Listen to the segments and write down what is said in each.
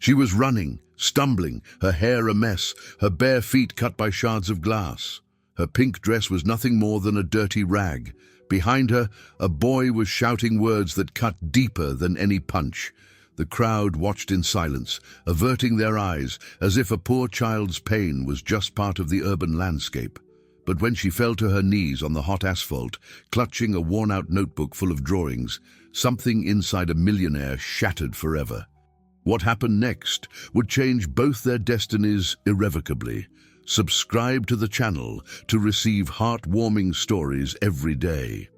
She was running, stumbling, her hair a mess, her bare feet cut by shards of glass. Her pink dress was nothing more than a dirty rag. Behind her, a boy was shouting words that cut deeper than any punch. The crowd watched in silence, averting their eyes, as if a poor child's pain was just part of the urban landscape. But when she fell to her knees on the hot asphalt, clutching a worn-out notebook full of drawings, something inside a millionaire shattered forever. What happened next would change both their destinies irrevocably. Subscribe to the channel to receive heartwarming stories every day.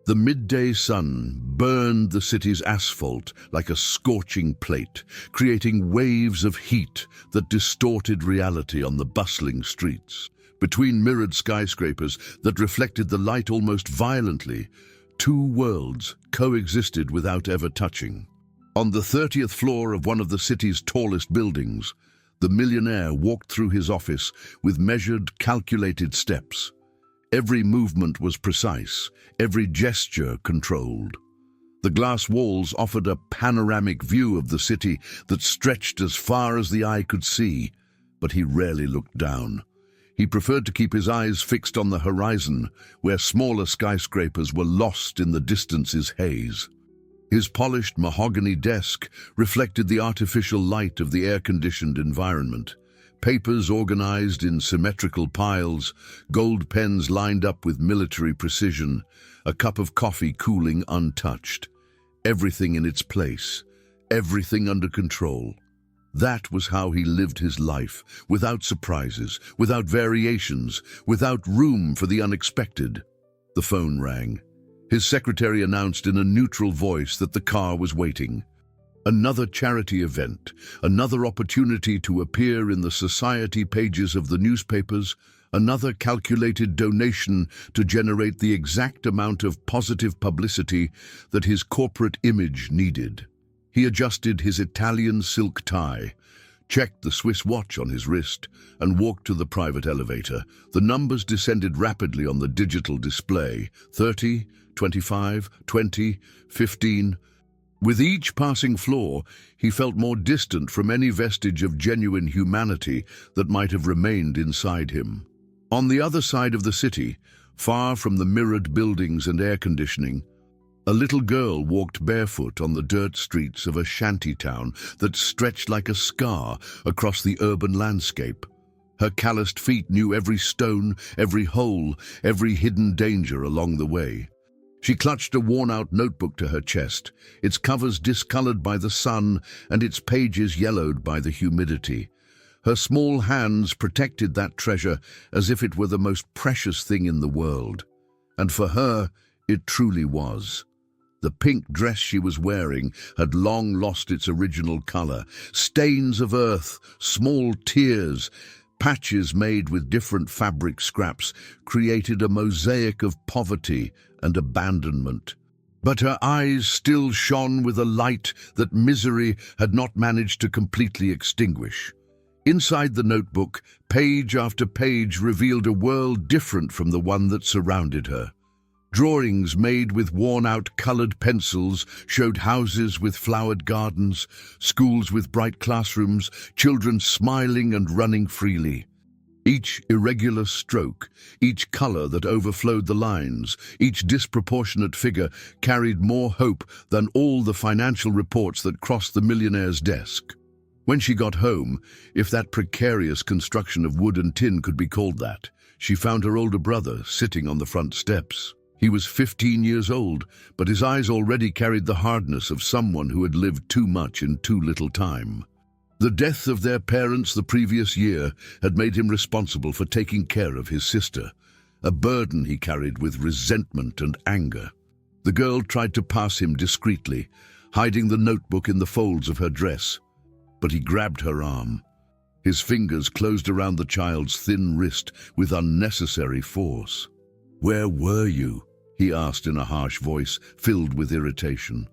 The midday sun burned the city's asphalt like a scorching plate, creating waves of heat that distorted reality on the bustling streets. Between mirrored skyscrapers that reflected the light almost violently, two worlds coexisted without ever touching. On the 30th floor of one of the city's tallest buildings, the millionaire walked through his office with measured, calculated steps. Every movement was precise, every gesture controlled. The glass walls offered a panoramic view of the city that stretched as far as the eye could see, but he rarely looked down. He preferred to keep his eyes fixed on the horizon, where smaller skyscrapers were lost in the distance's haze. His polished mahogany desk reflected the artificial light of the air-conditioned environment. Papers organized in symmetrical piles, gold pens lined up with military precision, a cup of coffee cooling untouched. Everything in its place, everything under control. That was how he lived his life, without surprises, without variations, without room for the unexpected. The phone rang. His secretary announced in a neutral voice that the car was waiting. Another charity event, another opportunity to appear in the society pages of the newspapers, another calculated donation to generate the exact amount of positive publicity that his corporate image needed. He adjusted his Italian silk tie, checked the Swiss watch on his wrist, and walked to the private elevator. The numbers descended rapidly on the digital display: 30, 25, 20, 15. With each passing floor, he felt more distant from any vestige of genuine humanity that might have remained inside him. On the other side of the city, far from the mirrored buildings and air conditioning, a little girl walked barefoot on the dirt streets of a shanty town that stretched like a scar across the urban landscape. Her calloused feet knew every stone, every hole, every hidden danger along the way. She clutched a worn-out notebook to her chest, its covers discolored by the sun and its pages yellowed by the humidity. Her small hands protected that treasure as if it were the most precious thing in the world. And for her, it truly was. The pink dress she was wearing had long lost its original color. Stains of earth, small tears, patches made with different fabric scraps created a mosaic of poverty and abandonment. But her eyes still shone with a light that misery had not managed to completely extinguish. Inside the notebook, page after page revealed a world different from the one that surrounded her. Drawings made with worn-out colored pencils showed houses with flowered gardens, schools with bright classrooms, children smiling and running freely. Each irregular stroke, each color that overflowed the lines, each disproportionate figure carried more hope than all the financial reports that crossed the millionaire's desk. When she got home, if that precarious construction of wood and tin could be called that, she found her older brother sitting on the front steps. He was 15 years old, but his eyes already carried the hardness of someone who had lived too much in too little time. The death of their parents the previous year had made him responsible for taking care of his sister, a burden he carried with resentment and anger. The girl tried to pass him discreetly, hiding the notebook in the folds of her dress, but he grabbed her arm. His fingers closed around the child's thin wrist with unnecessary force. "Where were you?" he asked in a harsh voice filled with irritation.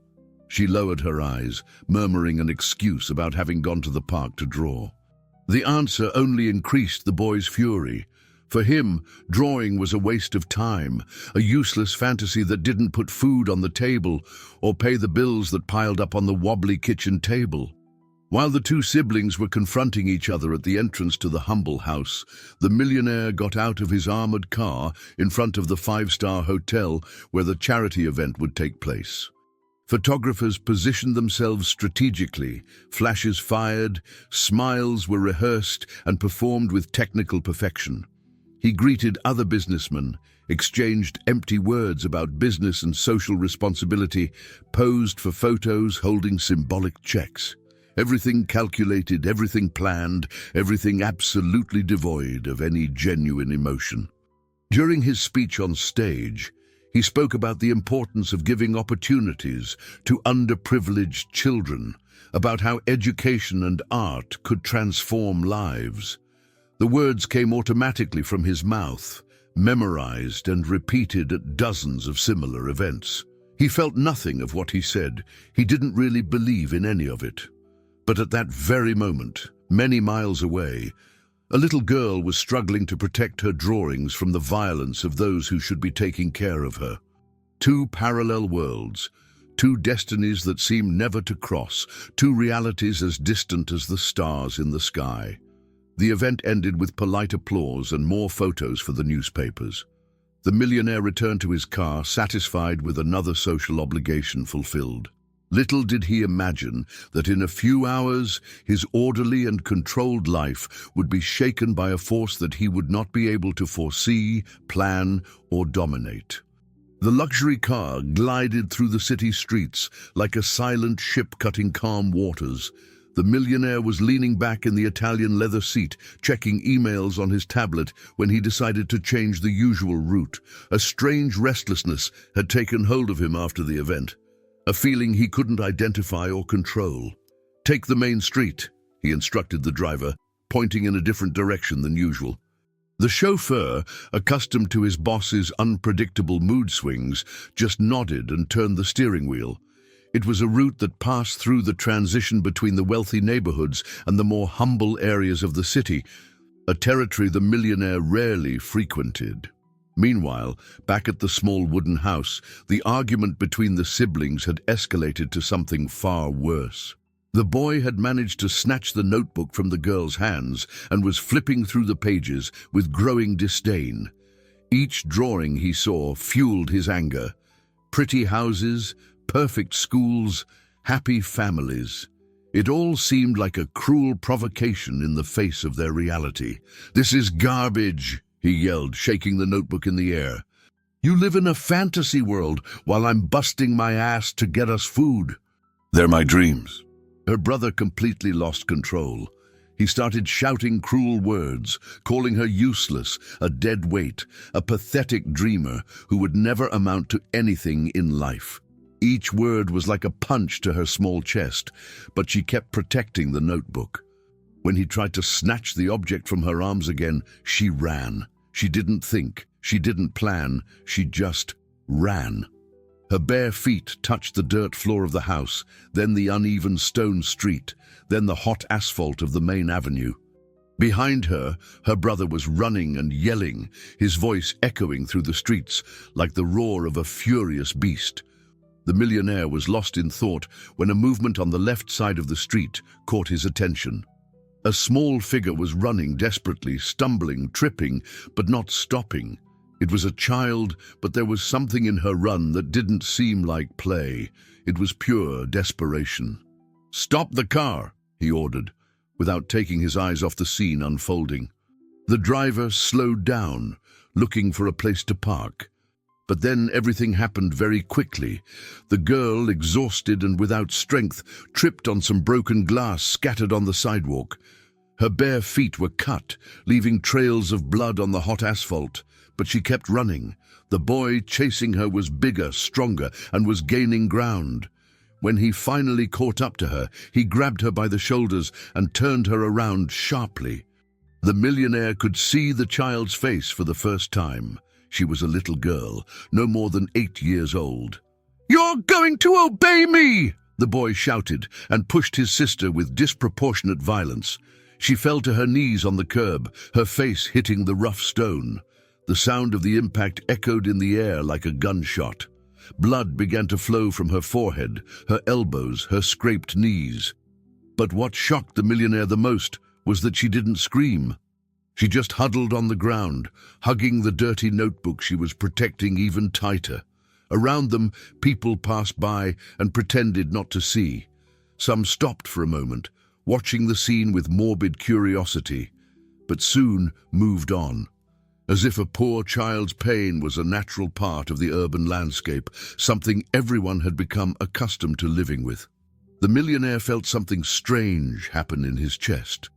She lowered her eyes, murmuring an excuse about having gone to the park to draw. The answer only increased the boy's fury. For him, drawing was a waste of time, a useless fantasy that didn't put food on the table or pay the bills that piled up on the wobbly kitchen table. While the two siblings were confronting each other at the entrance to the humble house, the millionaire got out of his armored car in front of the five-star hotel where the charity event would take place. Photographers positioned themselves strategically, flashes fired, smiles were rehearsed and performed with technical perfection. He greeted other businessmen, exchanged empty words about business and social responsibility, posed for photos holding symbolic checks. Everything calculated, everything planned, everything absolutely devoid of any genuine emotion. During his speech on stage, he spoke about the importance of giving opportunities to underprivileged children, about how education and art could transform lives. The words came automatically from his mouth, memorized and repeated at dozens of similar events. He felt nothing of what he said. He didn't really believe in any of it. But at that very moment, many miles away, a little girl was struggling to protect her drawings from the violence of those who should be taking care of her. Two parallel worlds, two destinies that seemed never to cross, two realities as distant as the stars in the sky. The event ended with polite applause and more photos for the newspapers. The millionaire returned to his car, satisfied with another social obligation fulfilled. Little did he imagine that in a few hours, his orderly and controlled life would be shaken by a force that he would not be able to foresee, plan, or dominate. The luxury car glided through the city streets like a silent ship cutting calm waters. The millionaire was leaning back in the Italian leather seat, checking emails on his tablet when he decided to change the usual route. A strange restlessness had taken hold of him after the event. A feeling he couldn't identify or control. "Take the main street," he instructed the driver, pointing in a different direction than usual. The chauffeur, accustomed to his boss's unpredictable mood swings, just nodded and turned the steering wheel. It was a route that passed through the transition between the wealthy neighborhoods and the more humble areas of the city, a territory the millionaire rarely frequented. Meanwhile, back at the small wooden house, the argument between the siblings had escalated to something far worse. The boy had managed to snatch the notebook from the girl's hands and was flipping through the pages with growing disdain. Each drawing he saw fueled his anger. Pretty houses, perfect schools, happy families. It all seemed like a cruel provocation in the face of their reality. "This is garbage," he yelled, shaking the notebook in the air. "You live in a fantasy world while I'm busting my ass to get us food." "They're my dreams." Her brother completely lost control. He started shouting cruel words, calling her useless, a dead weight, a pathetic dreamer who would never amount to anything in life. Each word was like a punch to her small chest, but she kept protecting the notebook. When he tried to snatch the object from her arms again, she ran. She didn't think, she didn't plan, she just ran. Her bare feet touched the dirt floor of the house, then the uneven stone street, then the hot asphalt of the main avenue. Behind her, her brother was running and yelling, his voice echoing through the streets like the roar of a furious beast. The millionaire was lost in thought when a movement on the left side of the street caught his attention. A small figure was running desperately, stumbling, tripping, but not stopping. It was a child, but there was something in her run that didn't seem like play. It was pure desperation. "Stop the car," he ordered, without taking his eyes off the scene unfolding. The driver slowed down, looking for a place to park. But then everything happened very quickly. The girl, exhausted and without strength, tripped on some broken glass scattered on the sidewalk. Her bare feet were cut, leaving trails of blood on the hot asphalt. But she kept running. The boy chasing her was bigger, stronger, and was gaining ground. When he finally caught up to her, he grabbed her by the shoulders and turned her around sharply. The millionaire could see the child's face for the first time. She was a little girl, no more than 8 years old. "You're going to obey me!" the boy shouted and pushed his sister with disproportionate violence. She fell to her knees on the curb, her face hitting the rough stone. The sound of the impact echoed in the air like a gunshot. Blood began to flow from her forehead, her elbows, her scraped knees. But what shocked the millionaire the most was that she didn't scream. She just huddled on the ground, hugging the dirty notebook she was protecting even tighter. Around them, people passed by and pretended not to see. Some stopped for a moment, watching the scene with morbid curiosity, but soon moved on. As if a poor child's pain was a natural part of the urban landscape, something everyone had become accustomed to living with. The millionaire felt something strange happen in his chest.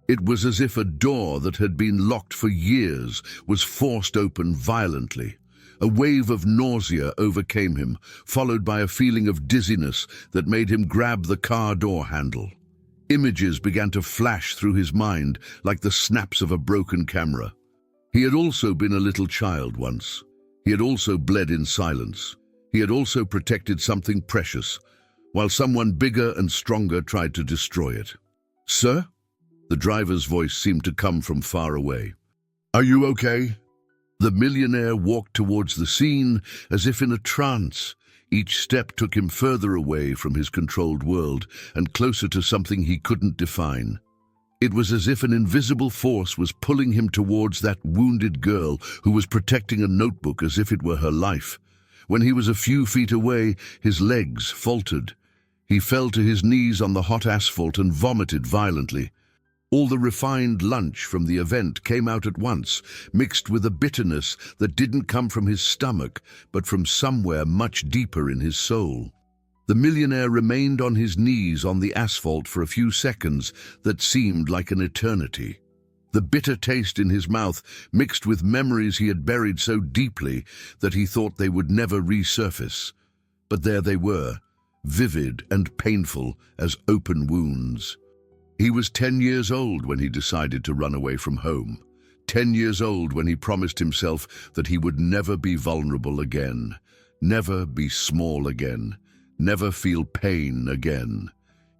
It was as if a door that had been locked for years was forced open violently. A wave of nausea overcame him, followed by a feeling of dizziness that made him grab the car door handle. Images began to flash through his mind like the snaps of a broken camera. He had also been a little child once. He had also bled in silence. He had also protected something precious, while someone bigger and stronger tried to destroy it. "Sir?" The driver's voice seemed to come from far away. "Are you okay?" The millionaire walked towards the scene as if in a trance. Each step took him further away from his controlled world and closer to something he couldn't define. It was as if an invisible force was pulling him towards that wounded girl who was protecting a notebook as if it were her life. When he was a few feet away, his legs faltered. He fell to his knees on the hot asphalt and vomited violently. All the refined lunch from the event came out at once, mixed with a bitterness that didn't come from his stomach, but from somewhere much deeper in his soul. The millionaire remained on his knees on the asphalt for a few seconds that seemed like an eternity. The bitter taste in his mouth mixed with memories he had buried so deeply that he thought they would never resurface. But there they were, vivid and painful as open wounds. He was 10 years old when he decided to run away from home. 10 years old when he promised himself that he would never be vulnerable again, never be small again, never feel pain again.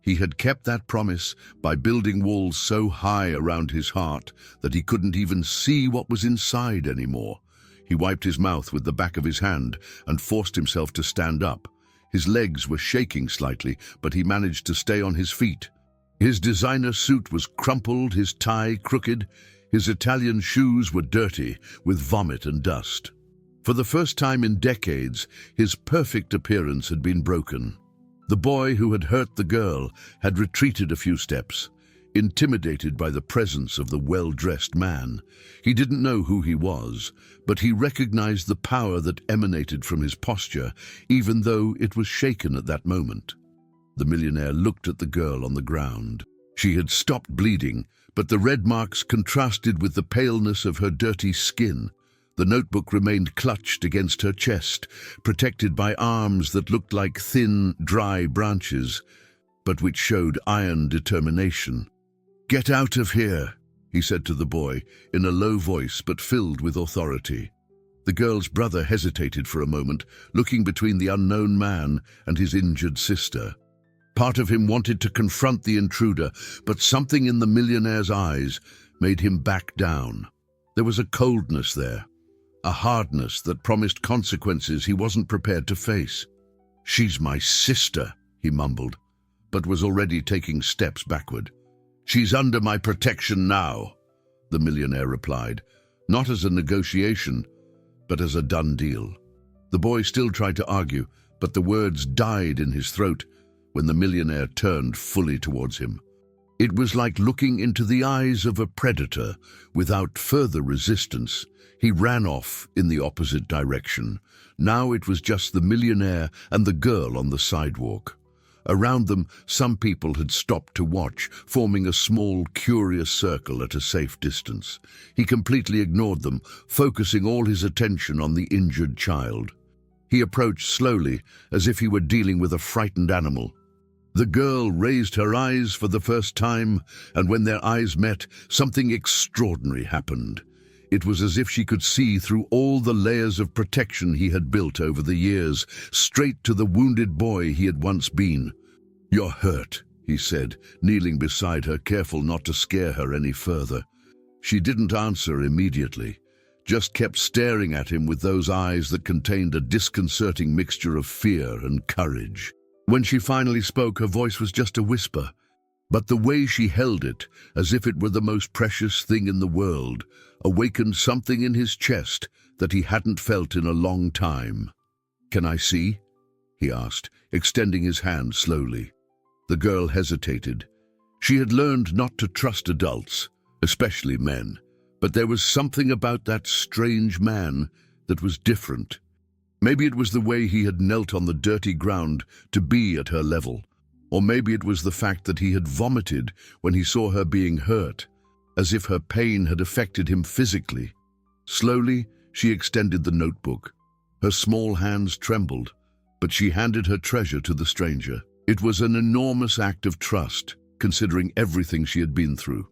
He had kept that promise by building walls so high around his heart that he couldn't even see what was inside anymore. He wiped his mouth with the back of his hand and forced himself to stand up. His legs were shaking slightly, but he managed to stay on his feet. His designer suit was crumpled, his tie crooked, his Italian shoes were dirty with vomit and dust. For the first time in decades, his perfect appearance had been broken. The boy who had hurt the girl had retreated a few steps, intimidated by the presence of the well-dressed man. He didn't know who he was, but he recognized the power that emanated from his posture, even though it was shaken at that moment. The millionaire looked at the girl on the ground. She had stopped bleeding, but the red marks contrasted with the paleness of her dirty skin. The notebook remained clutched against her chest, protected by arms that looked like thin, dry branches, but which showed iron determination. "Get out of here," he said to the boy, in a low voice but filled with authority. The girl's brother hesitated for a moment, looking between the unknown man and his injured sister. Part of him wanted to confront the intruder, but something in the millionaire's eyes made him back down. There was a coldness there, a hardness that promised consequences he wasn't prepared to face. "She's my sister," he mumbled, but was already taking steps backward. "She's under my protection now," the millionaire replied, not as a negotiation, but as a done deal. The boy still tried to argue, but the words died in his throat when the millionaire turned fully towards him. It was like looking into the eyes of a predator. Without further resistance, he ran off in the opposite direction. Now it was just the millionaire and the girl on the sidewalk. Around them, some people had stopped to watch, forming a small, curious circle at a safe distance. He completely ignored them, focusing all his attention on the injured child. He approached slowly, as if he were dealing with a frightened animal. The girl raised her eyes for the first time, and when their eyes met, something extraordinary happened. It was as if she could see through all the layers of protection he had built over the years, straight to the wounded boy he had once been. "You're hurt," he said, kneeling beside her, careful not to scare her any further. She didn't answer immediately, just kept staring at him with those eyes that contained a disconcerting mixture of fear and courage. When she finally spoke, her voice was just a whisper. But the way she held it, as if it were the most precious thing in the world, awakened something in his chest that he hadn't felt in a long time. "Can I see?" he asked, extending his hand slowly. The girl hesitated. She had learned not to trust adults, especially men, but there was something about that strange man that was different. Maybe it was the way he had knelt on the dirty ground to be at her level, or maybe it was the fact that he had vomited when he saw her being hurt, as if her pain had affected him physically. Slowly, she extended the notebook. Her small hands trembled, but she handed her treasure to the stranger. It was an enormous act of trust, considering everything she had been through.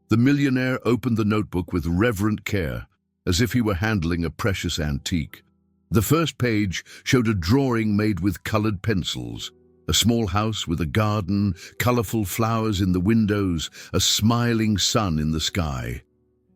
The millionaire opened the notebook with reverent care, as if he were handling a precious antique. The first page showed a drawing made with colored pencils. A small house with a garden, colorful flowers in the windows, a smiling sun in the sky.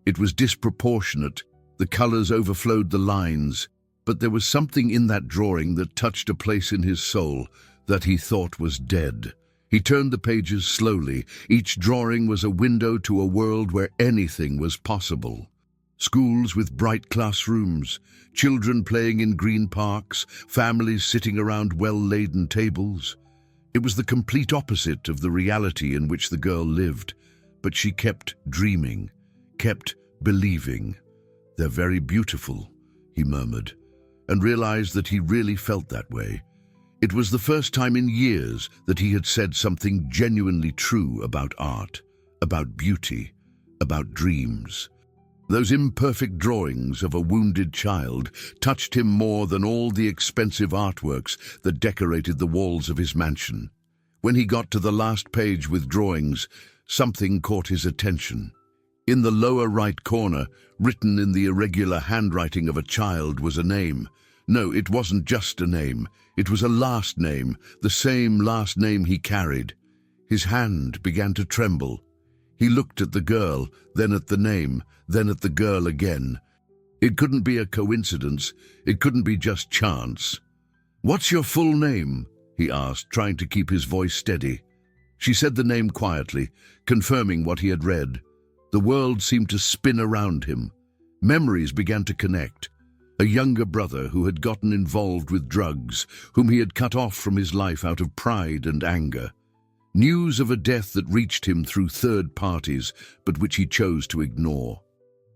It was disproportionate. The colors overflowed the lines, but there was something in that drawing that touched a place in his soul that he thought was dead. He turned the pages slowly. Each drawing was a window to a world where anything was possible. Schools with bright classrooms, children playing in green parks, families sitting around well-laden tables. It was the complete opposite of the reality in which the girl lived, but she kept dreaming, kept believing. "They're very beautiful," he murmured, and realized that he really felt that way. It was the first time in years that he had said something genuinely true about art, about beauty, about dreams. Those imperfect drawings of a wounded child touched him more than all the expensive artworks that decorated the walls of his mansion. When he got to the last page with drawings, something caught his attention. In the lower right corner, written in the irregular handwriting of a child, was a name. No, it wasn't just a name. It was a last name, the same last name he carried. His hand began to tremble. He looked at the girl, then at the name, then at the girl again. It couldn't be a coincidence. It couldn't be just chance. "What's your full name?" he asked, trying to keep his voice steady. She said the name quietly, confirming what he had read. The world seemed to spin around him. Memories began to connect. A younger brother who had gotten involved with drugs, whom he had cut off from his life out of pride and anger. News of a death that reached him through third parties, but which he chose to ignore.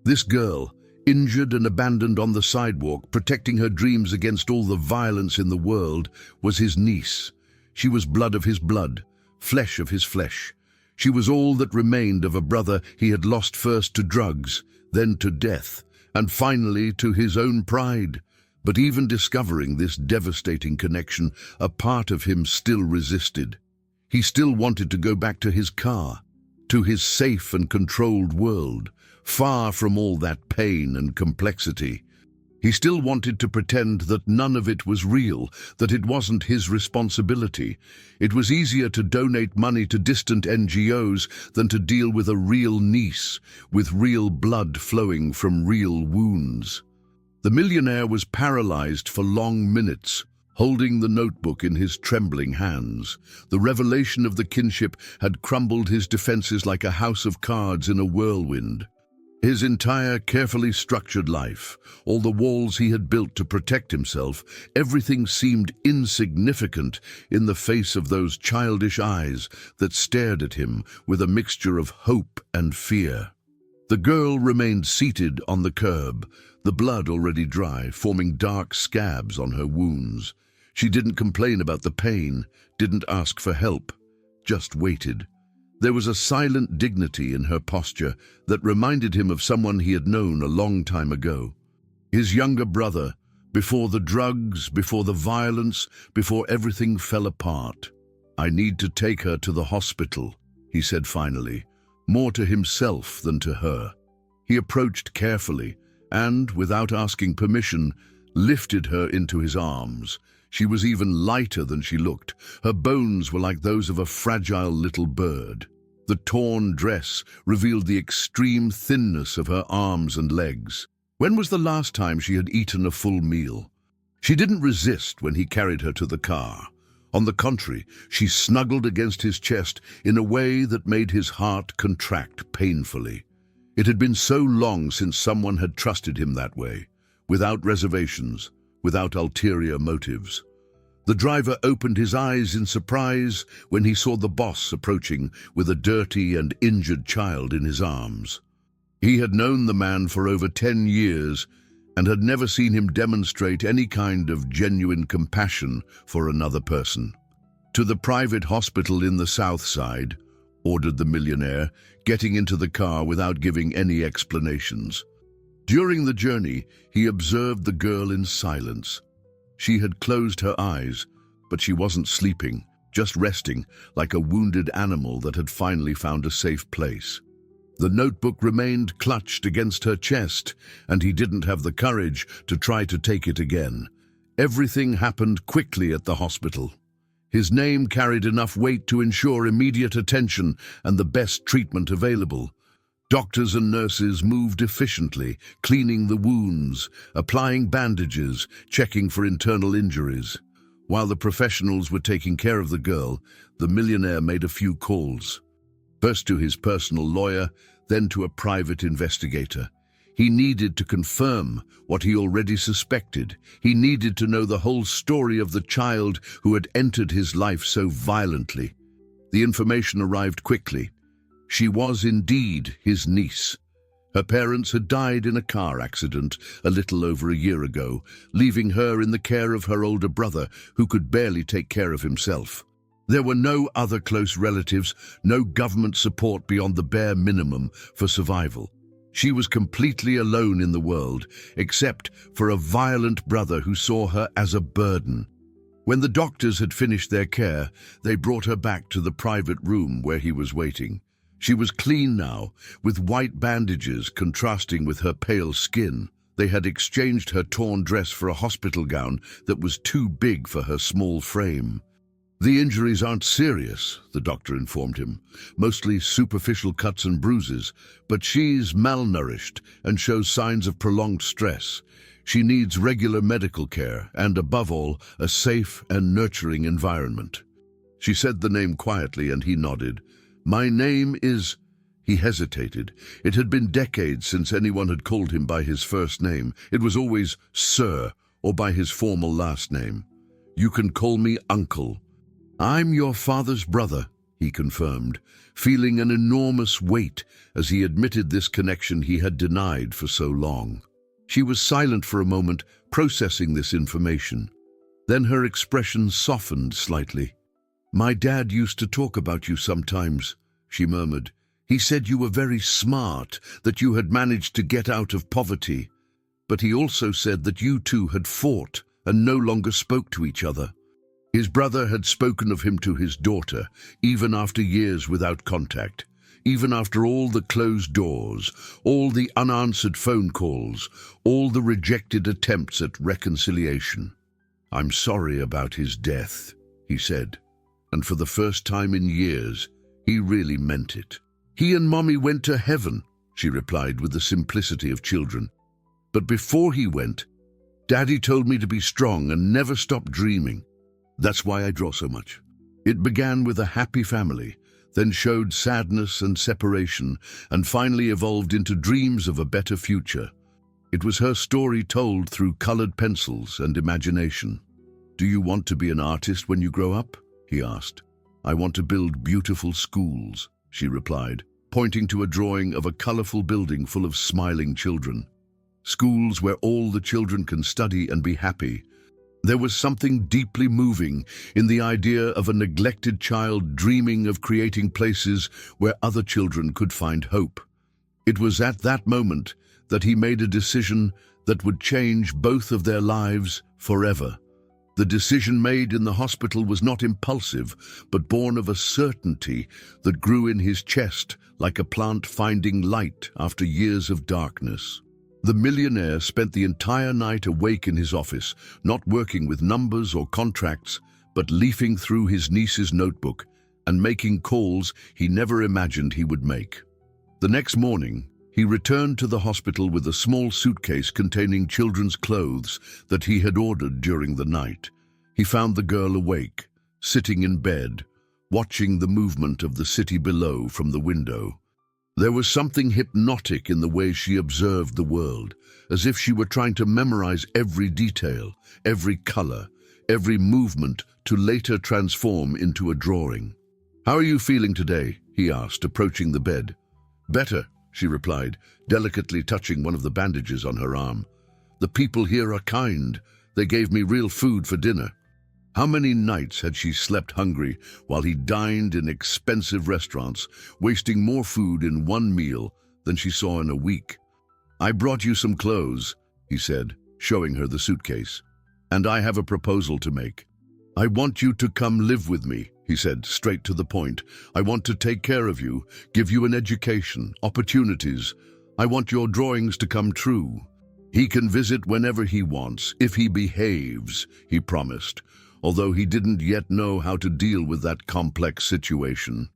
This girl, injured and abandoned on the sidewalk, protecting her dreams against all the violence in the world, was his niece. She was blood of his blood, flesh of his flesh. She was all that remained of a brother he had lost first to drugs, then to death, and finally to his own pride. But even discovering this devastating connection, a part of him still resisted. He still wanted to go back to his car, to his safe and controlled world, far from all that pain and complexity. He still wanted to pretend that none of it was real, that it wasn't his responsibility. It was easier to donate money to distant NGOs than to deal with a real niece, with real blood flowing from real wounds. The millionaire was paralyzed for long minutes, holding the notebook in his trembling hands. The revelation of the kinship had crumbled his defenses like a house of cards in a whirlwind. His entire carefully structured life, all the walls he had built to protect himself, everything seemed insignificant in the face of those childish eyes that stared at him with a mixture of hope and fear. The girl remained seated on the curb, the blood already dry, forming dark scabs on her wounds. She didn't complain about the pain, didn't ask for help, just waited. There was a silent dignity in her posture that reminded him of someone he had known a long time ago. His younger brother, before the drugs, before the violence, before everything fell apart. "I need to take her to the hospital," he said finally, more to himself than to her. He approached carefully and, without asking permission, lifted her into his arms. She was even lighter than she looked. Her bones were like those of a fragile little bird. The torn dress revealed the extreme thinness of her arms and legs. When was the last time she had eaten a full meal? She didn't resist when he carried her to the car. On the contrary, she snuggled against his chest in a way that made his heart contract painfully. It had been so long since someone had trusted him that way, without reservations, without ulterior motives. The driver opened his eyes in surprise when he saw the boss approaching with a dirty and injured child in his arms. He had known the man for over 10 years and had never seen him demonstrate any kind of genuine compassion for another person. "To the private hospital in the South Side," ordered the millionaire, getting into the car without giving any explanations. During the journey, he observed the girl in silence. She had closed her eyes, but she wasn't sleeping, just resting, like a wounded animal that had finally found a safe place. The notebook remained clutched against her chest, and he didn't have the courage to try to take it again. Everything happened quickly at the hospital. His name carried enough weight to ensure immediate attention and the best treatment available. Doctors and nurses moved efficiently, cleaning the wounds, applying bandages, checking for internal injuries. While the professionals were taking care of the girl, the millionaire made a few calls. First to his personal lawyer, then to a private investigator. He needed to confirm what he already suspected. He needed to know the whole story of the child who had entered his life so violently. The information arrived quickly. She was indeed his niece. Her parents had died in a car accident a little over a year ago, leaving her in the care of her older brother, who could barely take care of himself. There were no other close relatives, no government support beyond the bare minimum for survival. She was completely alone in the world, except for a violent brother who saw her as a burden. When the doctors had finished their care, they brought her back to the private room where he was waiting. She was clean now, with white bandages contrasting with her pale skin. They had exchanged her torn dress for a hospital gown that was too big for her small frame. "The injuries aren't serious," the doctor informed him. "Mostly superficial cuts and bruises, but she's malnourished and shows signs of prolonged stress. She needs regular medical care and, above all, a safe and nurturing environment." She said the name quietly and he nodded. "My name is—" He hesitated. It had been decades since anyone had called him by his first name. It was always Sir or by his formal last name. "You can call me Uncle." "I'm your father's brother," he confirmed, feeling an enormous weight as he admitted this connection he had denied for so long. She was silent for a moment, processing this information. Then her expression softened slightly. "My dad used to talk about you sometimes," she murmured. "He said you were very smart, that you had managed to get out of poverty. But he also said that you two had fought and no longer spoke to each other." His brother had spoken of him to his daughter, even after years without contact, even after all the closed doors, all the unanswered phone calls, all the rejected attempts at reconciliation. "I'm sorry about his death," he said, and for the first time in years, he really meant it. "He and Mommy went to heaven," she replied with the simplicity of children. "But before he went, Daddy told me to be strong and never stop dreaming. That's why I draw so much." It began with a happy family, then showed sadness and separation, and finally evolved into dreams of a better future. It was her story told through colored pencils and imagination. "Do you want to be an artist when you grow up?" he asked. "I want to build beautiful schools," she replied, pointing to a drawing of a colorful building full of smiling children. "Schools where all the children can study and be happy." There was something deeply moving in the idea of a neglected child dreaming of creating places where other children could find hope. It was at that moment that he made a decision that would change both of their lives forever. The decision made in the hospital was not impulsive, but born of a certainty that grew in his chest like a plant finding light after years of darkness. The millionaire spent the entire night awake in his office, not working with numbers or contracts, but leafing through his niece's notebook and making calls he never imagined he would make. The next morning, he returned to the hospital with a small suitcase containing children's clothes that he had ordered during the night. He found the girl awake, sitting in bed, watching the movement of the city below from the window. There was something hypnotic in the way she observed the world, as if she were trying to memorize every detail, every color, every movement to later transform into a drawing. "How are you feeling today?" he asked, approaching the bed. "Better," she replied, delicately touching one of the bandages on her arm. "The people here are kind. They gave me real food for dinner." How many nights had she slept hungry while he dined in expensive restaurants, wasting more food in one meal than she saw in a week? "I brought you some clothes," he said, showing her the suitcase. "And I have a proposal to make." "I want you to come live with me," he said, straight to the point. "I want to take care of you, give you an education, opportunities. I want your drawings to come true. He can visit whenever he wants, if he behaves," he promised, although he didn't yet know how to deal with that complex situation.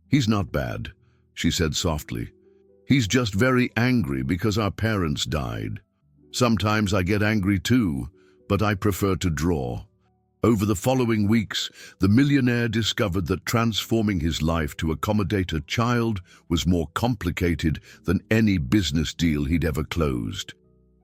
"He's not bad," she said softly. "He's just very angry because our parents died. Sometimes I get angry too, but I prefer to draw." Over the following weeks, the millionaire discovered that transforming his life to accommodate a child was more complicated than any business deal he'd ever closed.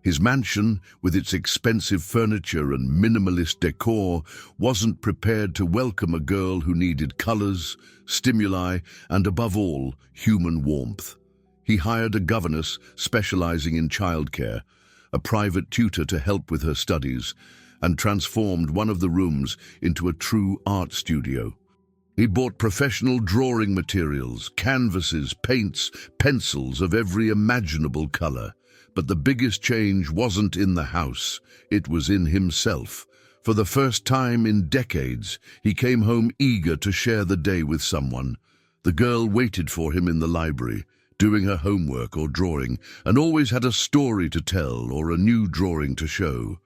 His mansion, with its expensive furniture and minimalist decor, wasn't prepared to welcome a girl who needed colors, stimuli, and above all, human warmth. He hired a governess specializing in childcare, a private tutor to help with her studies, and transformed one of the rooms into a true art studio. He bought professional drawing materials, canvases, paints, pencils of every imaginable color. But the biggest change wasn't in the house, it was in himself. For the first time in decades, he came home eager to share the day with someone. The girl waited for him in the library, doing her homework or drawing, and always had a story to tell or a new drawing to show.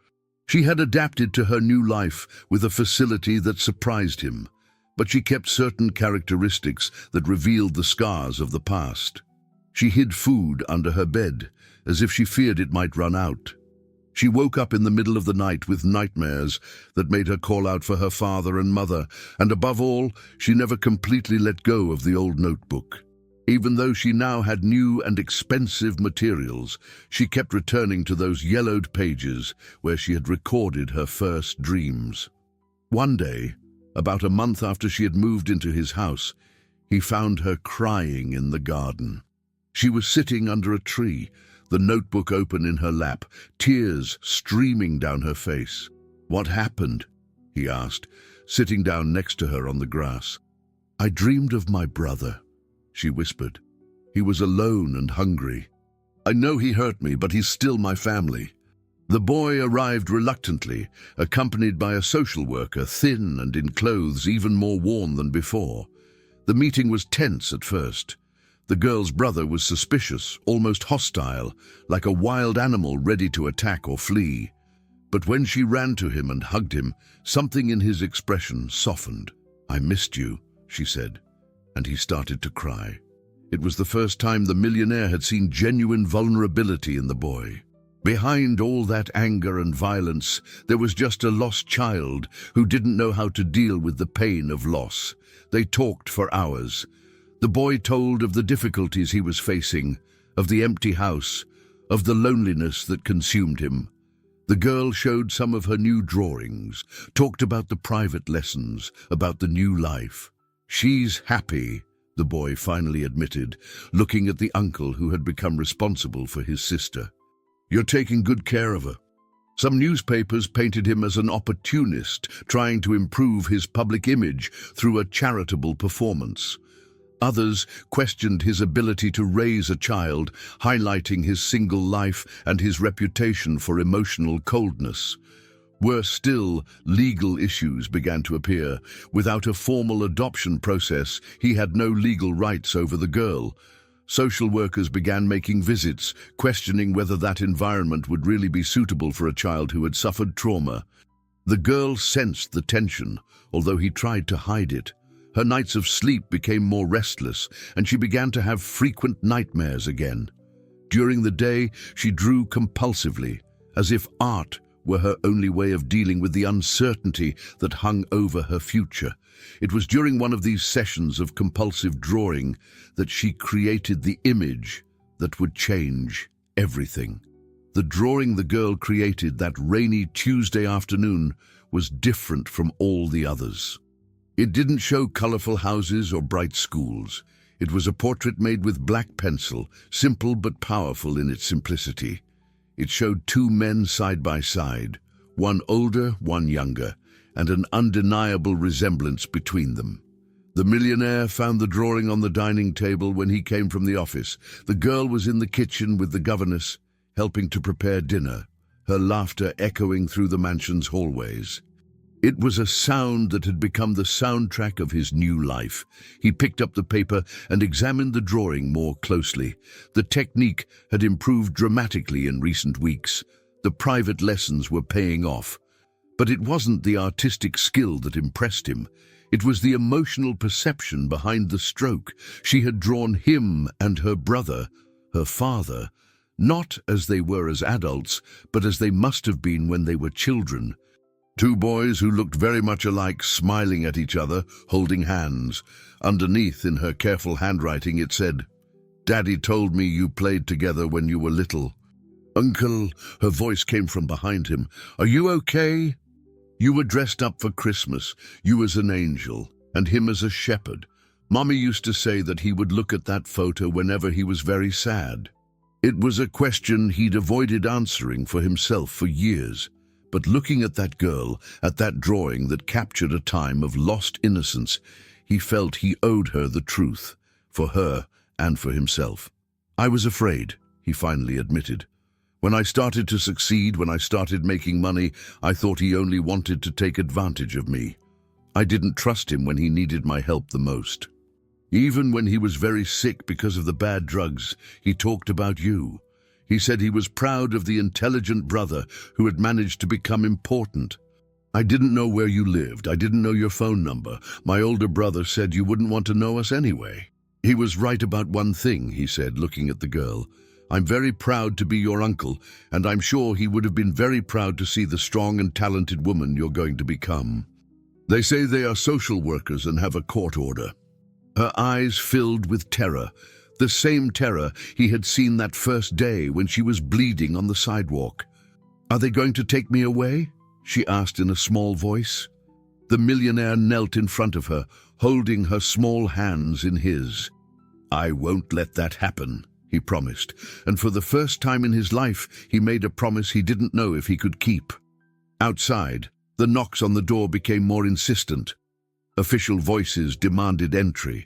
She had adapted to her new life with a facility that surprised him, but she kept certain characteristics that revealed the scars of the past. She hid food under her bed, as if she feared it might run out. She woke up in the middle of the night with nightmares that made her call out for her father and mother, and above all, she never completely let go of the old notebook. Even though she now had new and expensive materials, she kept returning to those yellowed pages where she had recorded her first dreams. One day, about a month after she had moved into his house, he found her crying in the garden. She was sitting under a tree, the notebook open in her lap, tears streaming down her face. "What happened?" he asked, sitting down next to her on the grass. "I dreamed of my brother," she whispered. "He was alone and hungry. I know he hurt me, but he's still my family." The boy arrived reluctantly, accompanied by a social worker, thin and in clothes even more worn than before. The meeting was tense at first. The girl's brother was suspicious, almost hostile, like a wild animal ready to attack or flee. But when she ran to him and hugged him, something in his expression softened. "I missed you," she said, and he started to cry. It was the first time the millionaire had seen genuine vulnerability in the boy. Behind all that anger and violence, there was just a lost child who didn't know how to deal with the pain of loss. They talked for hours. The boy told of the difficulties he was facing, of the empty house, of the loneliness that consumed him. The girl showed some of her new drawings, talked about the private lessons, about the new life. "She's happy," the boy finally admitted, looking at the uncle who had become responsible for his sister. "You're taking good care of her." Some newspapers painted him as an opportunist, trying to improve his public image through a charitable performance. Others questioned his ability to raise a child, highlighting his single life and his reputation for emotional coldness. Worse still, legal issues began to appear. Without a formal adoption process, he had no legal rights over the girl. Social workers began making visits, questioning whether that environment would really be suitable for a child who had suffered trauma. The girl sensed the tension, although he tried to hide it. Her nights of sleep became more restless, and she began to have frequent nightmares again. During the day, she drew compulsively, as if art were her only way of dealing with the uncertainty that hung over her future. It was during one of these sessions of compulsive drawing that she created the image that would change everything. The drawing the girl created that rainy Tuesday afternoon was different from all the others. It didn't show colorful houses or bright schools. It was a portrait made with black pencil, simple but powerful in its simplicity. It showed two men side by side, one older, one younger, and an undeniable resemblance between them. The millionaire found the drawing on the dining table when he came from the office. The girl was in the kitchen with the governess, helping to prepare dinner, her laughter echoing through the mansion's hallways. It was a sound that had become the soundtrack of his new life. He picked up the paper and examined the drawing more closely. The technique had improved dramatically in recent weeks. The private lessons were paying off. But it wasn't the artistic skill that impressed him. It was the emotional perception behind the stroke. She had drawn him and her brother, her father, not as they were as adults, but as they must have been when they were children. Two boys who looked very much alike, smiling at each other, holding hands. Underneath, in her careful handwriting, it said, "Daddy told me you played together when you were little." "Uncle," her voice came from behind him, "are you okay? You were dressed up for Christmas, you as an angel, and him as a shepherd. Mommy used to say that he would look at that photo whenever he was very sad." It was a question he'd avoided answering for himself for years. But looking at that girl, at that drawing that captured a time of lost innocence, he felt he owed her the truth, for her and for himself. "I was afraid," he finally admitted. "When I started to succeed, when I started making money, I thought he only wanted to take advantage of me. I didn't trust him when he needed my help the most. Even when he was very sick because of the bad drugs, he talked about you. He said he was proud of the intelligent brother who had managed to become important. I didn't know where you lived. I didn't know your phone number. My older brother said you wouldn't want to know us anyway. He was right about one thing," he said, looking at the girl. "I'm very proud to be your uncle, and I'm sure he would have been very proud to see the strong and talented woman you're going to become. They say they are social workers and have a court order." Her eyes filled with terror. The same terror he had seen that first day when she was bleeding on the sidewalk. "Are they going to take me away?" she asked in a small voice. The millionaire knelt in front of her, holding her small hands in his. "I won't let that happen," he promised, and for the first time in his life he made a promise he didn't know if he could keep. Outside, the knocks on the door became more insistent. Official voices demanded entry.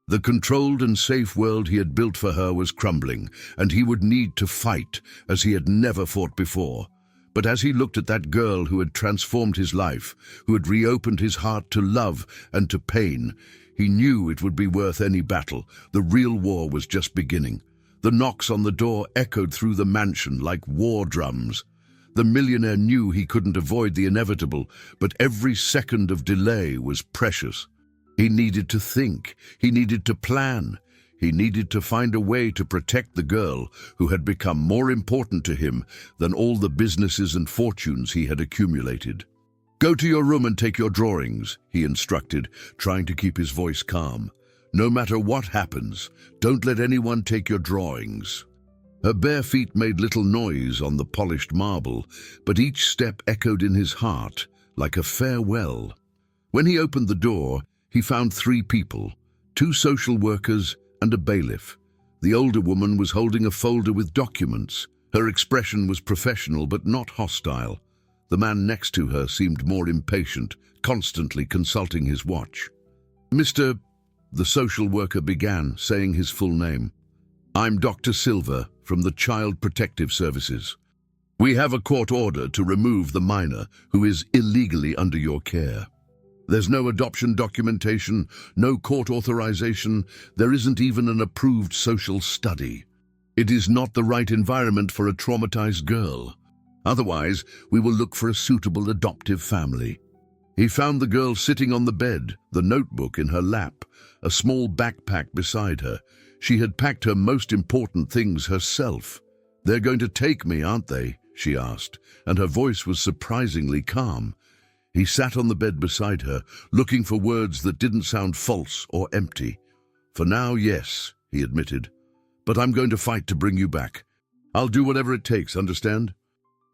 The controlled and safe world he had built for her was crumbling, and he would need to fight as he had never fought before. But as he looked at that girl who had transformed his life, who had reopened his heart to love and to pain, he knew it would be worth any battle. The real war was just beginning. The knocks on the door echoed through the mansion like war drums. The millionaire knew he couldn't avoid the inevitable, but every second of delay was precious. He needed to think. He needed to plan. He needed to find a way to protect the girl who had become more important to him than all the businesses and fortunes he had accumulated. "Go to your room and take your drawings," he instructed, trying to keep his voice calm. "No matter what happens, don't let anyone take your drawings." Her bare feet made little noise on the polished marble, but each step echoed in his heart like a farewell. When he opened the door, he found 3 people, 2 social workers and a bailiff. The older woman was holding a folder with documents. Her expression was professional but not hostile. The man next to her seemed more impatient, constantly consulting his watch. "Mr. The social worker began, saying his full name. "I'm Dr. Silver from the Child Protective Services. We have a court order to remove the minor who is illegally under your care. There's no adoption documentation, no court authorization, there isn't even an approved social study. It is not the right environment for a traumatized girl. Otherwise, we will look for a suitable adoptive family." He found the girl sitting on the bed, the notebook in her lap, a small backpack beside her. She had packed her most important things herself. "They're going to take me, aren't they?" she asked, and her voice was surprisingly calm. He sat on the bed beside her, looking for words that didn't sound false or empty. "For now, yes," he admitted. "But I'm going to fight to bring you back. I'll do whatever it takes, understand?"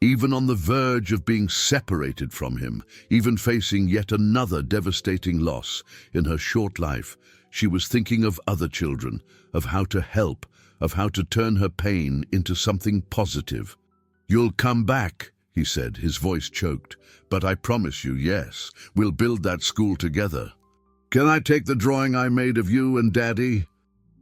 Even on the verge of being separated from him, even facing yet another devastating loss in her short life, she was thinking of other children, of how to help, of how to turn her pain into something positive. "You'll come back," he said, his voice choked. "But I promise you, yes, we'll build that school together. Can I take the drawing I made of you and Daddy?"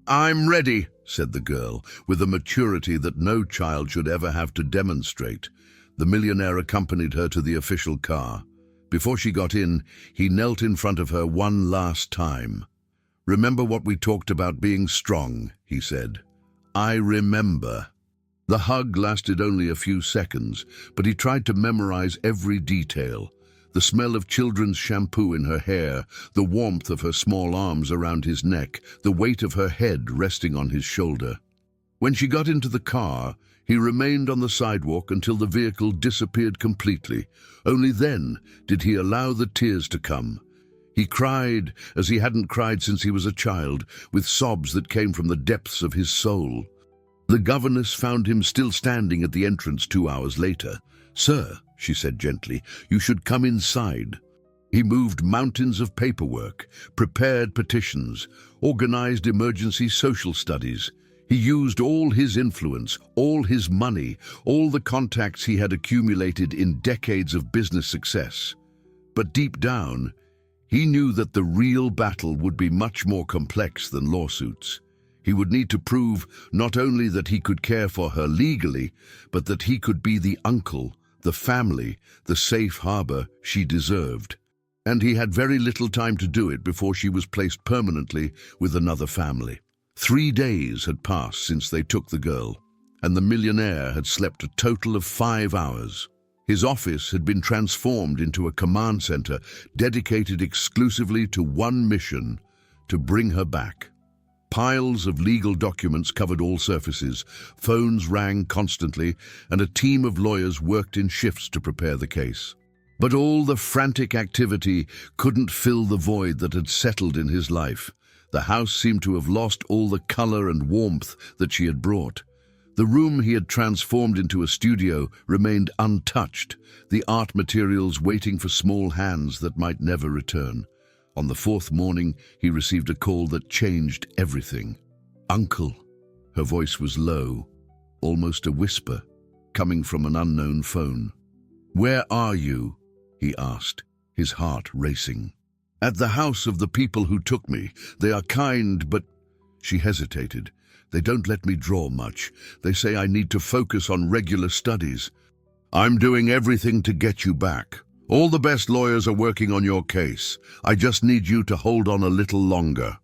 "I'm ready," said the girl, with a maturity that no child should ever have to demonstrate. The millionaire accompanied her to the official car. Before she got in, he knelt in front of her one last time. "Remember what we talked about being strong," he said. "I remember." The hug lasted only a few seconds, but he tried to memorize every detail. The smell of children's shampoo in her hair, the warmth of her small arms around his neck, the weight of her head resting on his shoulder. When she got into the car, he remained on the sidewalk until the vehicle disappeared completely. Only then did he allow the tears to come. He cried as he hadn't cried since he was a child, with sobs that came from the depths of his soul. The governess found him still standing at the entrance 2 hours later. "Sir," she said gently, "you should come inside." He moved mountains of paperwork, prepared petitions, organized emergency social studies. He used all his influence, all his money, all the contacts he had accumulated in decades of business success. But deep down, he knew that the real battle would be much more complex than lawsuits. He would need to prove not only that he could care for her legally, but that he could be the uncle, the family, the safe harbor she deserved. And he had very little time to do it before she was placed permanently with another family. 3 days had passed since they took the girl, and the millionaire had slept a total of 5 hours. His office had been transformed into a command center dedicated exclusively to one mission: to bring her back. Piles of legal documents covered all surfaces, phones rang constantly, and a team of lawyers worked in shifts to prepare the case. But all the frantic activity couldn't fill the void that had settled in his life. The house seemed to have lost all the color and warmth that she had brought. The room he had transformed into a studio remained untouched, the art materials waiting for small hands that might never return. On the 4th morning, he received a call that changed everything. "Uncle." Her voice was low, almost a whisper, coming from an unknown phone. "Where are you?" he asked, his heart racing. "At the house of the people who took me. They are kind, but—" She hesitated. "They don't let me draw much. They say I need to focus on regular studies." "I'm doing everything to get you back. All the best lawyers are working on your case. I just need you to hold on a little longer."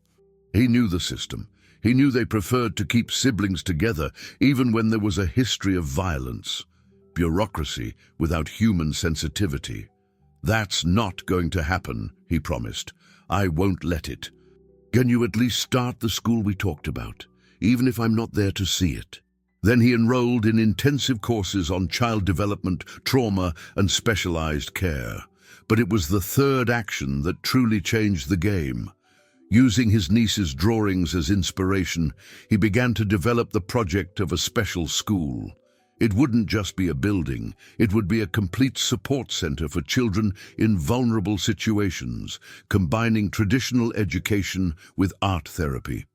He knew the system. He knew they preferred to keep siblings together, even when there was a history of violence. Bureaucracy without human sensitivity. "That's not going to happen," he promised. "I won't let it. Can you at least start the school we talked about, even if I'm not there to see it?" Then he enrolled in intensive courses on child development, trauma, and specialized care. But it was the third action that truly changed the game. Using his niece's drawings as inspiration, he began to develop the project of a special school. It wouldn't just be a building, it would be a complete support center for children in vulnerable situations, combining traditional education with art therapy.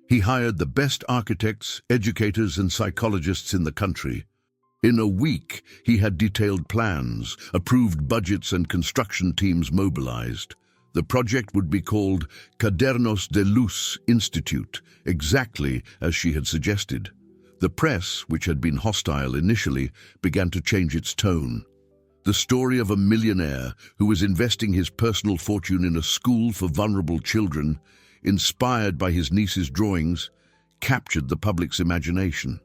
He hired the best architects, educators, and psychologists in the country. In a week, he had detailed plans, approved budgets, and construction teams mobilized. The project would be called Cadernos de Luz Institute, exactly as she had suggested. The press, which had been hostile initially, began to change its tone. The story of a millionaire who was investing his personal fortune in a school for vulnerable children, inspired by his niece's drawings, captured the public's imagination.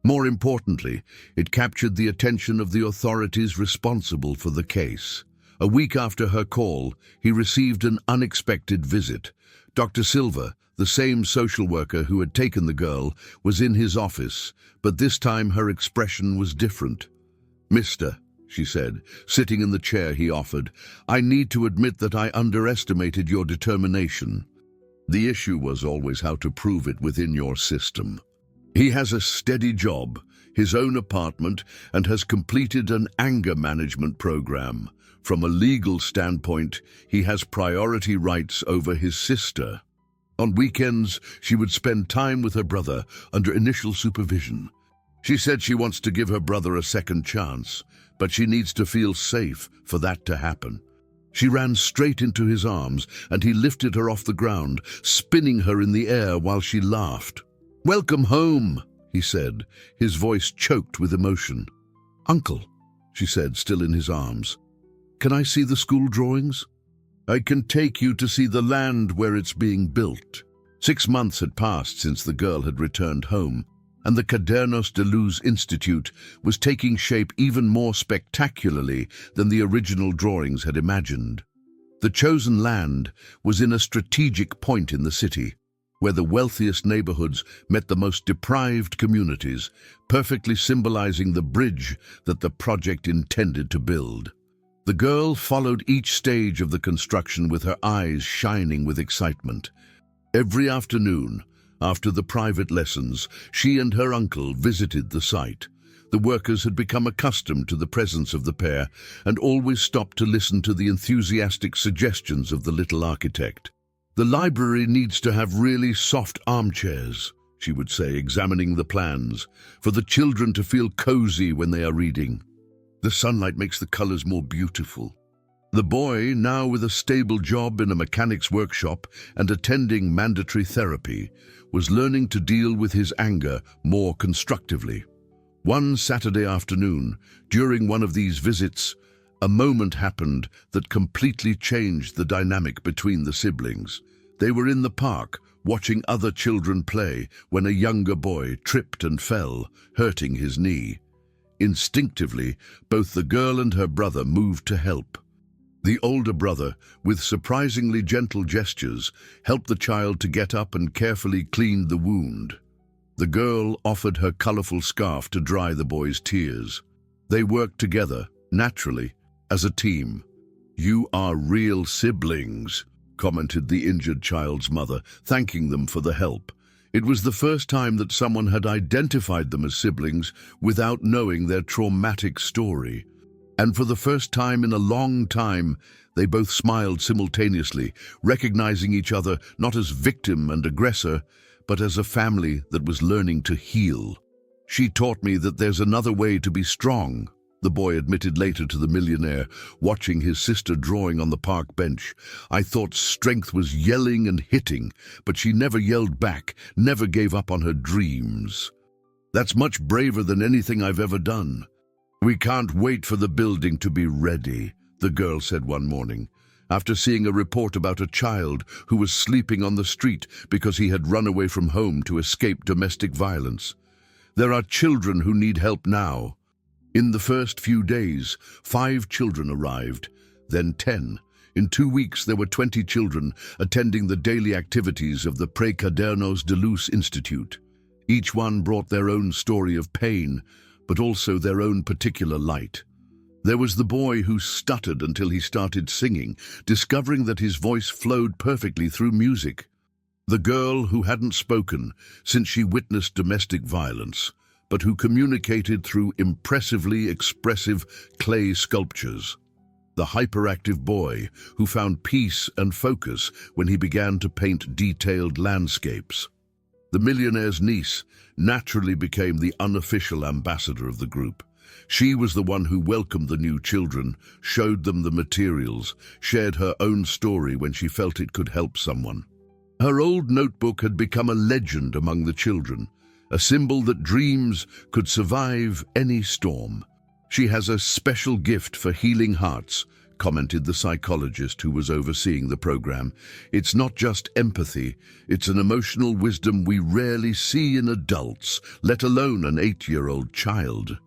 More importantly, it captured the attention of the authorities responsible for the case. A week after her call, he received an unexpected visit. Dr. Silva, the same social worker who had taken the girl, was in his office, but this time her expression was different. "Mister," she said, sitting in the chair he offered, "I need to admit that I underestimated your determination. The issue was always how to prove it within your system. He has a steady job, his own apartment, and has completed an anger management program. From a legal standpoint, he has priority rights over his sister. On weekends, she would spend time with her brother under initial supervision. She said she wants to give her brother a second chance, but she needs to feel safe for that to happen. She ran straight into his arms, and he lifted her off the ground, spinning her in the air while she laughed. "Welcome home," he said, his voice choked with emotion. "Uncle," she said, still in his arms, "can I see the school drawings? I can take you to see the land where it's being built." 6 months had passed since the girl had returned home, and the Cadernos de Luz Institute was taking shape even more spectacularly than the original drawings had imagined. The chosen land was in a strategic point in the city, where the wealthiest neighborhoods met the most deprived communities, perfectly symbolizing the bridge that the project intended to build. The girl followed each stage of the construction with her eyes shining with excitement. Every afternoon, after the private lessons, she and her uncle visited the site. The workers had become accustomed to the presence of the pair and always stopped to listen to the enthusiastic suggestions of the little architect. "The library needs to have really soft armchairs," she would say, examining the plans, "for the children to feel cozy when they are reading. The sunlight makes the colors more beautiful." The boy, now with a stable job in a mechanic's workshop and attending mandatory therapy, was learning to deal with his anger more constructively. One Saturday afternoon, during one of these visits, a moment happened that completely changed the dynamic between the siblings. They were in the park, watching other children play, when a younger boy tripped and fell, hurting his knee. Instinctively, both the girl and her brother moved to help. The older brother, with surprisingly gentle gestures, helped the child to get up and carefully cleaned the wound. The girl offered her colorful scarf to dry the boy's tears. They worked together, naturally, as a team. "You are real siblings," commented the injured child's mother, thanking them for the help. It was the first time that someone had identified them as siblings without knowing their traumatic story. And for the first time in a long time, they both smiled simultaneously, recognizing each other not as victim and aggressor, but as a family that was learning to heal. "She taught me that there's another way to be strong," the boy admitted later to the millionaire, watching his sister drawing on the park bench. "I thought strength was yelling and hitting, but she never yelled back, never gave up on her dreams. That's much braver than anything I've ever done." "We can't wait for the building to be ready," the girl said one morning, after seeing a report about a child who was sleeping on the street because he had run away from home to escape domestic violence. "There are children who need help now." In the first few days, 5 children arrived, then 10. In 2 weeks, there were 20 children attending the daily activities of the Cadernos de Luz Institute. Each one brought their own story of pain, but also their own particular light. There was the boy who stuttered until he started singing, discovering that his voice flowed perfectly through music. The girl who hadn't spoken since she witnessed domestic violence, but who communicated through impressively expressive clay sculptures. The hyperactive boy who found peace and focus when he began to paint detailed landscapes. The millionaire's niece naturally became the unofficial ambassador of the group. She was the one who welcomed the new children, showed them the materials, shared her own story when she felt it could help someone. Her old notebook had become a legend among the children, a symbol that dreams could survive any storm. "She has a special gift for healing hearts," commented the psychologist who was overseeing the program. "It's not just empathy, it's an emotional wisdom we rarely see in adults, let alone an 8-year-old child."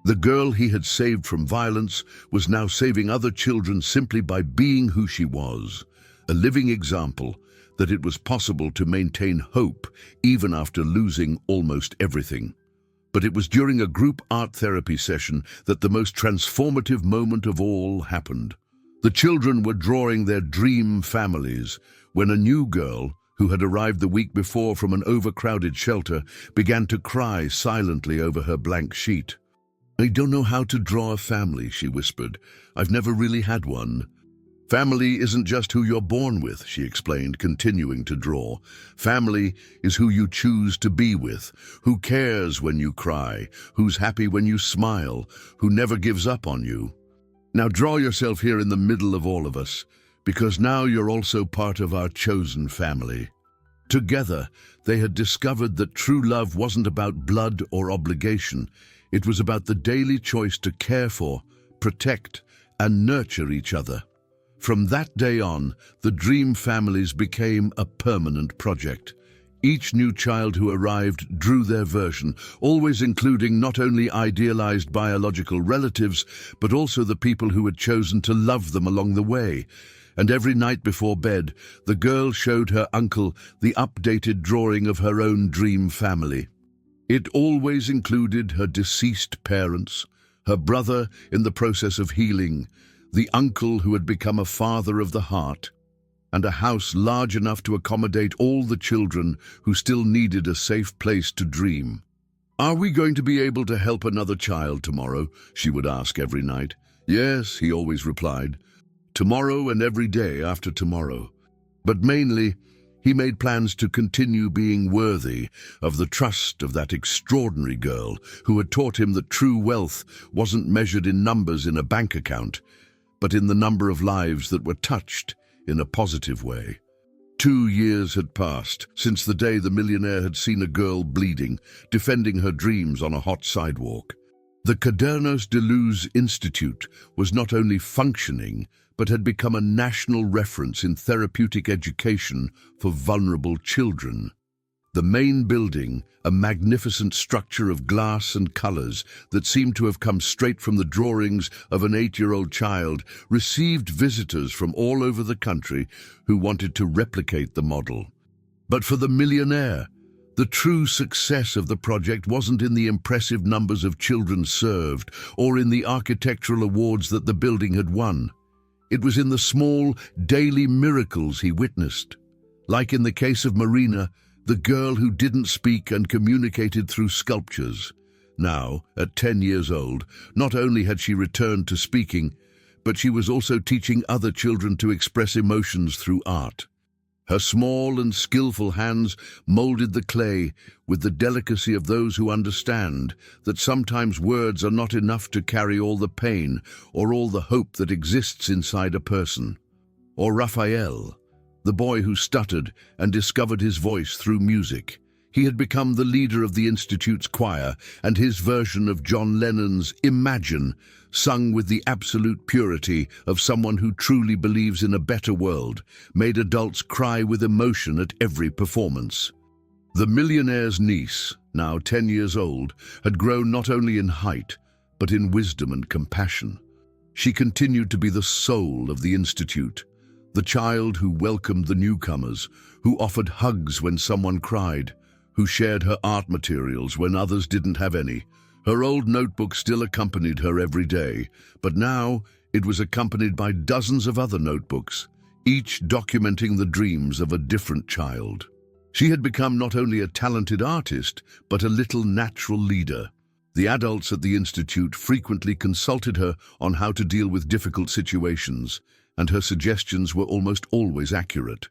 The girl he had saved from violence was now saving other children simply by being who she was, a living example that it was possible to maintain hope even after losing almost everything. But it was during a group art therapy session that the most transformative moment of all happened. The children were drawing their dream families when a new girl, who had arrived the week before from an overcrowded shelter, began to cry silently over her blank sheet. "I don't know how to draw a family," she whispered. "I've never really had one." "Family isn't just who you're born with," she explained, continuing to draw. "Family is who you choose to be with, who cares when you cry, who's happy when you smile, who never gives up on you. Now draw yourself here in the middle of all of us, because now you're also part of our chosen family." Together, they had discovered that true love wasn't about blood or obligation. It was about the daily choice to care for, protect, and nurture each other. From that day on, the dream families became a permanent project. Each new child who arrived drew their version, always including not only idealized biological relatives, but also the people who had chosen to love them along the way. And every night before bed, the girl showed her uncle the updated drawing of her own dream family. It always included her deceased parents, her brother in the process of healing, the uncle who had become a father of the heart, and a house large enough to accommodate all the children who still needed a safe place to dream. "Are we going to be able to help another child tomorrow?" she would ask every night. "Yes," he always replied. "Tomorrow and every day after tomorrow." But mainly, he made plans to continue being worthy of the trust of that extraordinary girl who had taught him that true wealth wasn't measured in numbers in a bank account, but in the number of lives that were touched in a positive way. 2 years had passed since the day the millionaire had seen a girl bleeding, defending her dreams on a hot sidewalk. The Cadernos de Luz Institute was not only functioning, but had become a national reference in therapeutic education for vulnerable children. The main building, a magnificent structure of glass and colors that seemed to have come straight from the drawings of an 8-year-old child, received visitors from all over the country who wanted to replicate the model. But for the millionaire, the true success of the project wasn't in the impressive numbers of children served or in the architectural awards that the building had won. It was in the small, daily miracles he witnessed. Like in the case of Marina, the girl who didn't speak and communicated through sculptures. Now, at 10 years old, not only had she returned to speaking, but she was also teaching other children to express emotions through art. Her small and skillful hands molded the clay with the delicacy of those who understand that sometimes words are not enough to carry all the pain or all the hope that exists inside a person. Or Raphael, the boy who stuttered and discovered his voice through music. He had become the leader of the Institute's choir, and his version of John Lennon's Imagine, sung with the absolute purity of someone who truly believes in a better world, made adults cry with emotion at every performance. The millionaire's niece, now 10 years old, had grown not only in height, but in wisdom and compassion. She continued to be the soul of the Institute, the child who welcomed the newcomers, who offered hugs when someone cried, who shared her art materials when others didn't have any. Her old notebook still accompanied her every day, but now it was accompanied by dozens of other notebooks, each documenting the dreams of a different child. She had become not only a talented artist, but a little natural leader. The adults at the Institute frequently consulted her on how to deal with difficult situations, and her suggestions were almost always accurate.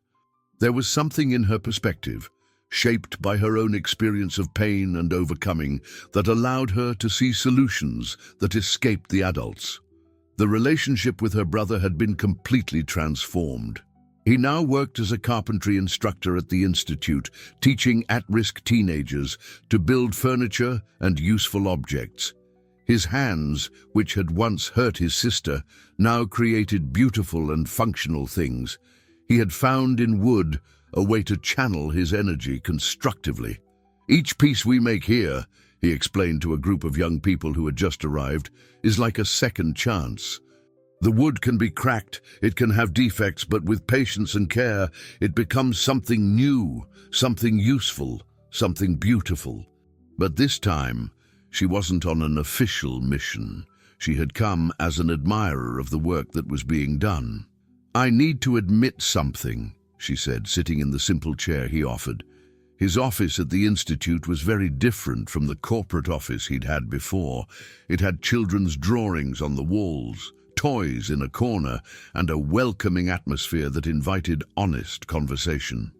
There was something in her perspective, shaped by her own experience of pain and overcoming, that allowed her to see solutions that escaped the adults. The relationship with her brother had been completely transformed. He now worked as a carpentry instructor at the Institute, teaching at-risk teenagers to build furniture and useful objects. His hands, which had once hurt his sister, now created beautiful and functional things. He had found in wood a way to channel his energy constructively. "Each piece we make here," he explained to a group of young people who had just arrived, "is like a second chance. The wood can be cracked, it can have defects, but with patience and care, it becomes something new, something useful, something beautiful. But this time, She wasn't on an official mission. She had come as an admirer of the work that was being done. "I need to admit something," she said, sitting in the simple chair he offered. His office at the Institute was very different from the corporate office he'd had before. It had children's drawings on the walls, toys in a corner, and a welcoming atmosphere that invited honest conversation.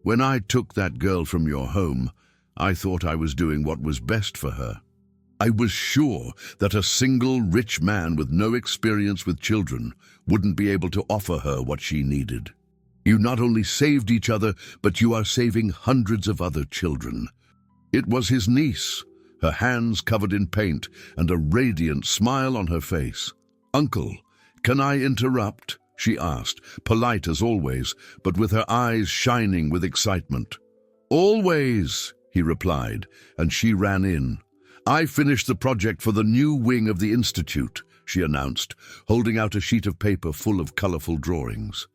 "When I took that girl from your home, I thought I was doing what was best for her. I was sure that a single rich man with no experience with children wouldn't be able to offer her what she needed. You not only saved each other, but you are saving hundreds of other children." It was his niece, her hands covered in paint and a radiant smile on her face. "Uncle, can I interrupt?" she asked, polite as always, but with her eyes shining with excitement. "Always," he replied, and she ran in. "I finished the project for the new wing of the Institute," she announced, holding out a sheet of paper full of colorful drawings.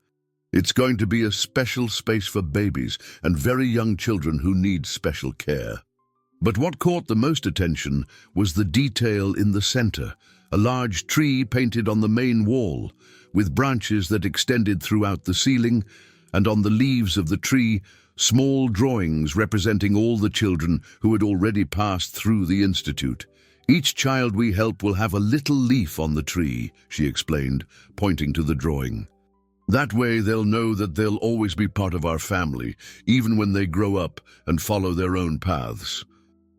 "It's going to be a special space for babies and very young children who need special care." But what caught the most attention was the detail in the center, a large tree painted on the main wall, with branches that extended throughout the ceiling, and on the leaves of the tree, small drawings representing all the children who had already passed through the Institute. "Each child we help will have a little leaf on the tree," she explained, pointing to the drawing. "That way they'll know that they'll always be part of our family, even when they grow up and follow their own paths.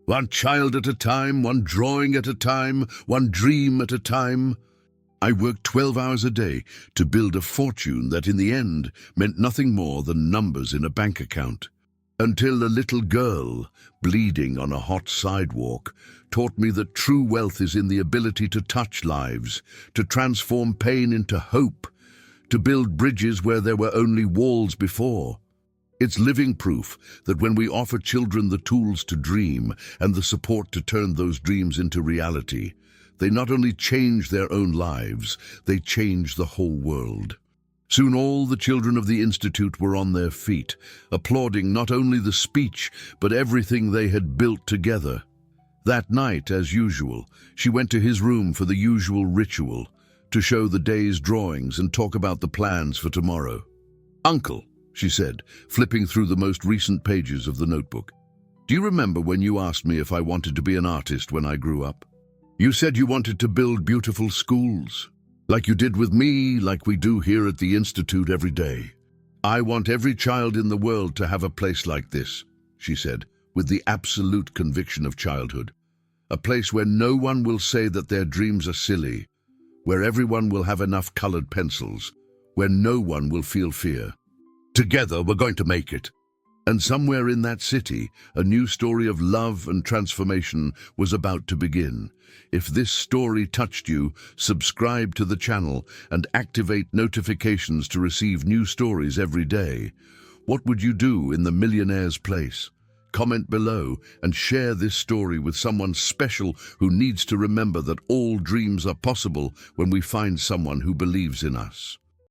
One child at a time, one drawing at a time, one dream at a time." I worked 12 hours a day to build a fortune that in the end meant nothing more than numbers in a bank account. Until a little girl, bleeding on a hot sidewalk, taught me that true wealth is in the ability to touch lives, to transform pain into hope, to build bridges where there were only walls before. It's living proof that when we offer children the tools to dream and the support to turn those dreams into reality, they not only change their own lives, they change the whole world. Soon all the children of the Institute were on their feet, applauding not only the speech, but everything they had built together. That night, as usual, she went to his room for the usual ritual, to show the day's drawings and talk about the plans for tomorrow. "Uncle," she said, flipping through the most recent pages of the notebook, "do you remember when you asked me if I wanted to be an artist when I grew up? You said you wanted to build beautiful schools, like you did with me, like we do here at the Institute every day. I want every child in the world to have a place like this," she said, with the absolute conviction of childhood. "A place where no one will say that their dreams are silly, where everyone will have enough colored pencils, where no one will feel fear. Together we're going to make it." And somewhere in that city, a new story of love and transformation was about to begin. If this story touched you, subscribe to the channel and activate notifications to receive new stories every day. What would you do in the millionaire's place? Comment below and share this story with someone special who needs to remember that all dreams are possible when we find someone who believes in us.